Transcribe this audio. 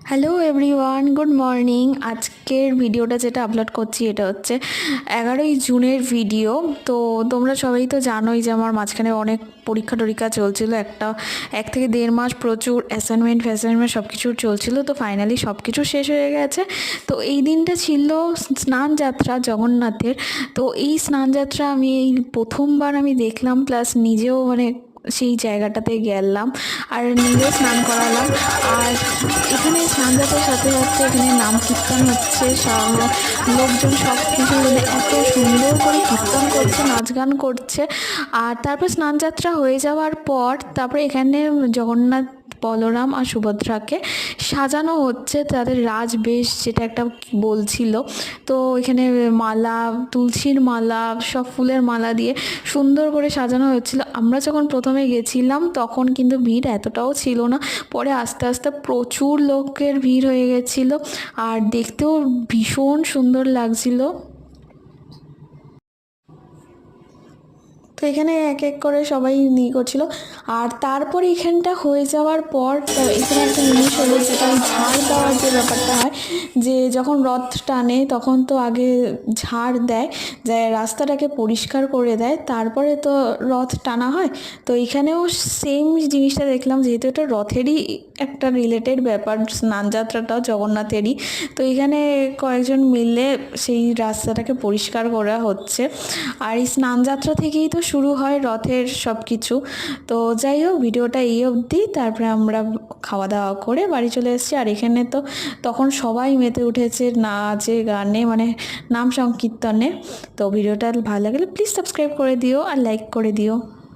Hello everyone, good morning. আজকের ভিডিওটা যেটা আপলোড করছি এটা হচ্ছে 11ই জুনের ভিডিও। তো তোমরা সবাই তো জানোই যে আমার মাঝখানে অনেক পরীক্ষা টরীক্ষা চলছিল, 1 থেকে 1.5 মাস প্রচুর অ্যাসাইনমেন্ট সব কিছু চলছিল। তো ফাইনালি সব কিছু শেষ হয়ে গেছে। তো এই দিনটা ছিল স্নানযাত্রা জগন্নাথের। তো এই স্নানযাত্রা আমি এই প্রথমবার আমি দেখলাম, প্লাস নিজেও সেই জায়গাটাতে গেলাম আর নিজেও স্নান করালাম। আর এখানে স্নানযাত্রার সাথে সাথে এখানে নাম কীর্তন হচ্ছে, সব লোকজন সব কিছু এত সুন্দর করে কীর্তন করছে, নাচ গান করছে। আর তারপর স্নানযাত্রা হয়ে যাওয়ার পর তারপরে এখানে জগন্নাথ, বলরাম আর সুভদ্রাকে সাজানো হচ্ছে তাদের রাজবেশ, যেটা একটা বলছিল। তো এখানে মালা, তুলসীর মালা, সব ফুলের মালা দিয়ে সুন্দর করে সাজানো হচ্ছিল। আমরা যখন প্রথমে গেছিলাম তখন কিন্তু ভিড় এতটাও ছিল না, পরে আস্তে আস্তে প্রচুর লোকের ভিড় হয়ে গেছিলো আর দেখতেও ভীষণ সুন্দর লাগছিল। তো এখানে এক এক করে সবাই নিয়ে করছিলো। আর তারপরে এখানটা হয়ে যাওয়ার পর এখানে একটা জিনিস হলো, যেটা ঝাড় দেওয়ার যে ব্যাপারটা হয়, যে যখন রথ টানে তখন তো আগে ঝাড় দেয়, যে রাস্তাটাকে পরিষ্কার করে দেয়, তারপরে তো রথ টানা হয়। তো এখানেও সেম জিনিসটা দেখলাম, যেহেতু এটা রথেরই একটা রিলেটেড ব্যাপার, স্নানযাত্রাটাও জগন্নাথেরই। তো এখানে কয়েকজন মিলে সেই রাস্তাটাকে পরিষ্কার করা হচ্ছে। আর এই স্নানযাত্রা থেকেই তো শুরু হয় রথের সব কিছু। তো যাই হোক, ভিডিওটা এই অবধি। তারপরে আমরা খাওয়া দাওয়া করে বাড়ি চলে এসেছি। আর এখানে তো তখন সবাই মেতে উঠেছে নাচে গানে, নাম সংকীর্তনে। তো ভিডিওটা ভালো লাগলে প্লিজ সাবস্ক্রাইব করে দিও আর লাইক করে দিও।